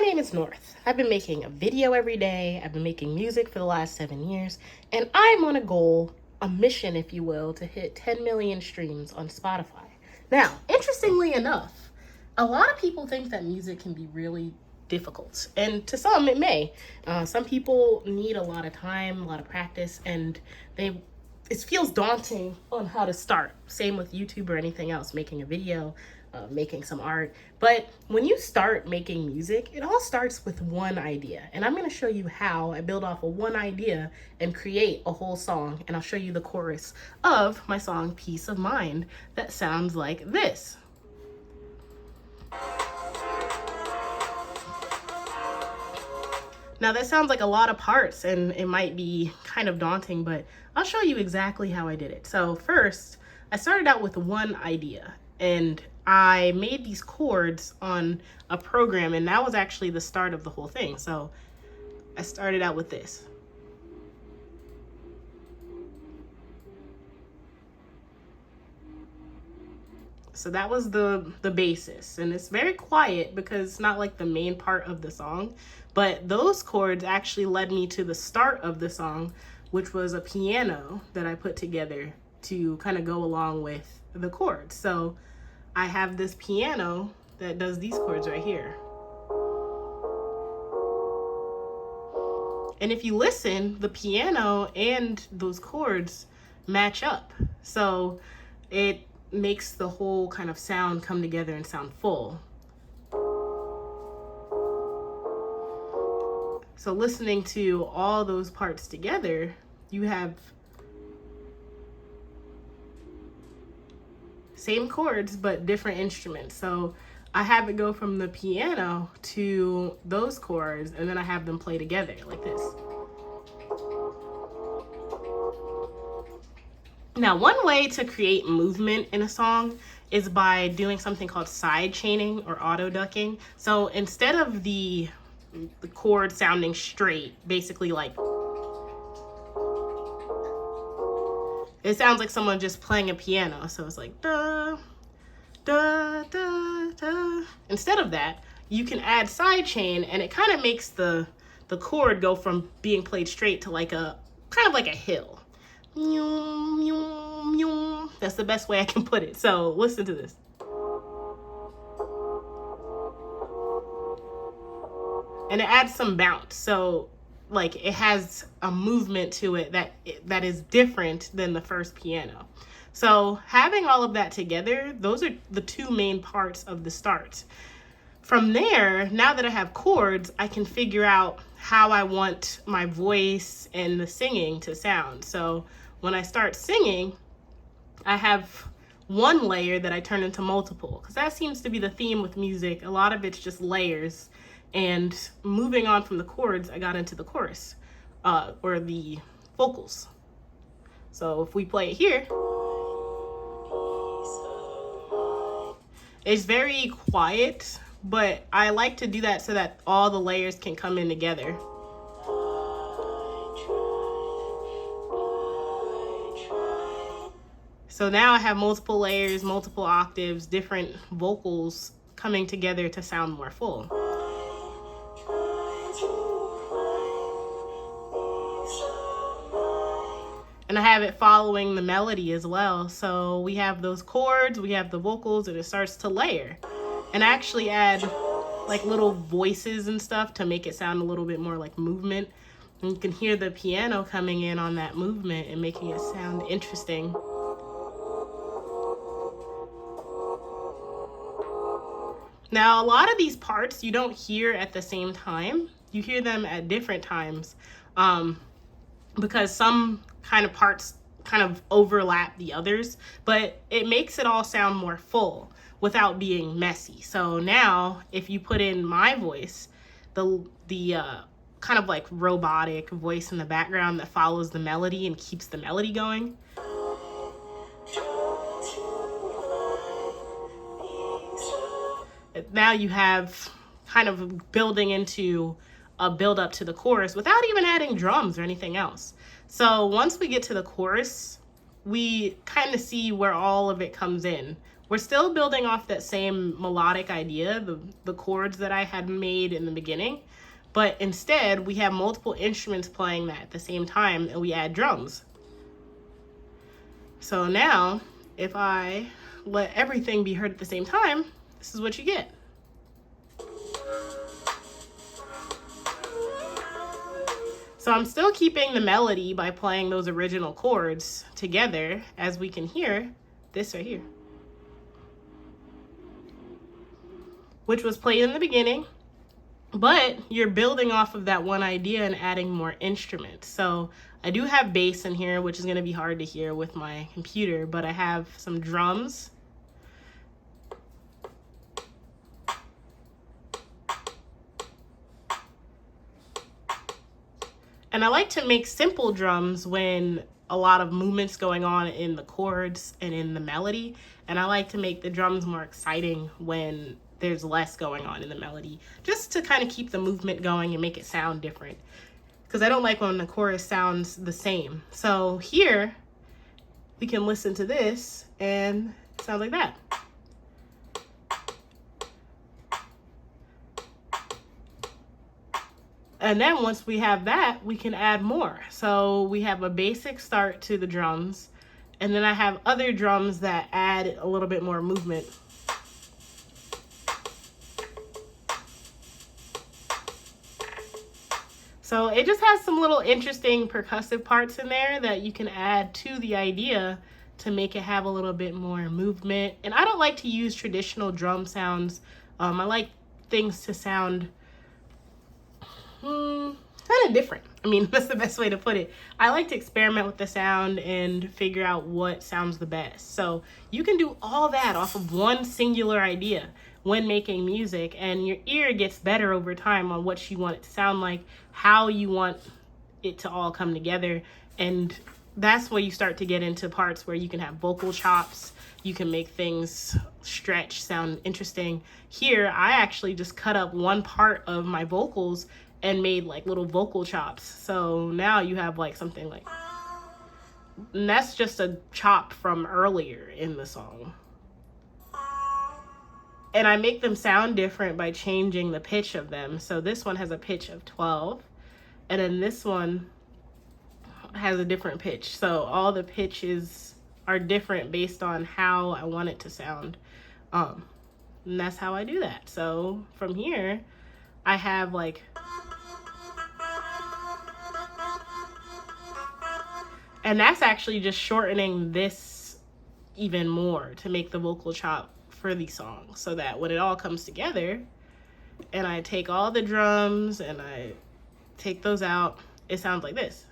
name is North. I've been making a video every day. I've been making music for the last 7 years, and I'm on a goal, a mission, if you will, to hit 10 million streams on Spotify. Now, interestingly enough, a lot of people think that music can be really difficult, and to some it may. Some people need a lot of time, a lot of practice, and it feels daunting on how to start. Same with YouTube or anything else, making a video, making some art. But when you start making music, it all starts with one idea. And I'm going to show you how I build off of one idea and create a whole song. And I'll show you the chorus of my song, Peace of Mind, that sounds like this. Now that sounds like a lot of parts and it might be kind of daunting, but I'll show you exactly how I did it. So first, I started out with one idea and I made these chords on a program, and that was actually the start of the whole thing. So I started out with this. So that was the basis, and it's very quiet because it's not like the main part of the song, but those chords actually led me to the start of the song, which was a piano that I put together to kind of go along with the chords. So I have this piano that does these chords right here. And if you listen, the piano and those chords match up. So it makes the whole kind of sound come together and sound full. So listening to all those parts together, you have same chords, but different instruments. So I have it go from the piano to those chords, and then I have them play together like this. Now, one way to create movement in a song is by doing something called side chaining or auto ducking. So instead of the chord sounding straight, basically like, it sounds like someone just playing a piano. So it's like da, da, da, da. Instead of that, you can add side chain, and it kind of makes the chord go from being played straight to like a kind of like a hill. That's the best way I can put it. So listen to this. And it adds some bounce. So like it has a movement to it that is different than the first piano. So having all of that together, those are the two main parts of the start. From there, now that I have chords, I can figure out how I want my voice and the singing to sound. So when I start singing, I have one layer that I turn into multiple, because that seems to be the theme with music. A lot of it's just layers. And moving on from the chords, I got into the chorus, or the vocals. So if we play it here, it's very quiet, but I like to do that so that all the layers can come in together. So now I have multiple layers, multiple octaves, different vocals coming together to sound more full. And I have it following the melody as well. So we have those chords, we have the vocals, and it starts to layer. And I actually add like little voices and stuff to make it sound a little bit more like movement. And you can hear the piano coming in on that movement and making it sound interesting. Now, a lot of these parts you don't hear at the same time. You hear them at different times because some kind of parts kind of overlap the others, but it makes it all sound more full without being messy. So now if you put in my voice, the kind of like robotic voice in the background that follows the melody and keeps the melody going, now you have kind of building into a build up to the chorus without even adding drums or anything else. So once we get to the chorus, we kind of see where all of it comes in We're still building off that same melodic idea, the chords that I had made in the beginning, but instead we have multiple instruments playing that at the same time, and we add drums. So now, if I let everything be heard at the same time, this is what you get. So I'm still keeping the melody by playing those original chords together, as we can hear this right here, which was played in the beginning, but you're building off of that one idea and adding more instruments. So I do have bass in here, which is going to be hard to hear with my computer, but I have some drums. And I like to make simple drums when a lot of movements going on in the chords and in the melody. And I like to make the drums more exciting when there's less going on in the melody, just to kind of keep the movement going and make it sound different. Because I don't like when the chorus sounds the same. So here we can listen to this and it sounds like that. And then once we have that, we can add more. So we have a basic start to the drums, and then I have other drums that add a little bit more movement. So it just has some little interesting percussive parts in there that you can add to the idea to make it have a little bit more movement. And I don't like to use traditional drum sounds. I like things to sound kind of different. I mean, that's the best way to put it. I like to experiment with the sound and figure out what sounds the best. So you can do all that off of one singular idea when making music, and your ear gets better over time on what you want it to sound like, how you want it to all come together. And that's where you start to get into parts where you can have vocal chops. You can make things stretch, sound interesting. Here, I actually just cut up one part of my vocals and made like little vocal chops. So now you have like something like, and that's just a chop from earlier in the song. And I make them sound different by changing the pitch of them. So this one has a pitch of 12, and then this one has a different pitch. So all the pitches are different based on how I want it to sound. And that's how I do that. So from here, I have like, and that's actually just shortening this even more to make the vocal chop for the song, so that when it all comes together and I take all the drums and I take those out, it sounds like this.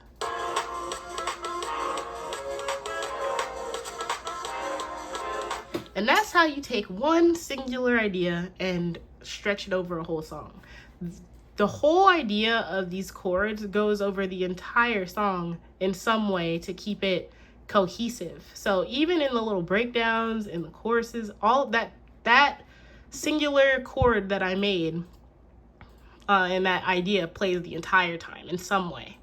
And that's how you take one singular idea and stretch it over a whole song. The whole idea of these chords goes over the entire song in some way to keep it cohesive. So even in the little breakdowns, in the choruses, all of that singular chord that I made and that idea plays the entire time in some way.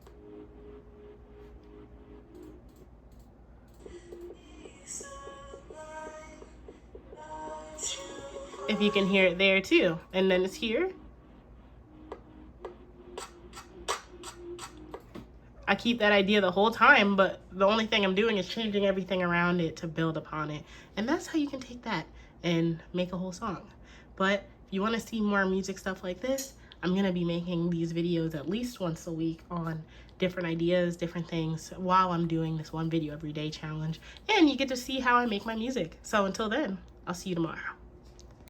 If you can hear it there too. And then it's here. I keep that idea the whole time, but the only thing I'm doing is changing everything around it to build upon it. And that's how you can take that and make a whole song. But if you want to see more music stuff like this, I'm going to be making these videos at least once a week on different ideas, different things, while I'm doing this one video every day challenge. And you get to see how I make my music. So until then, I'll see you tomorrow.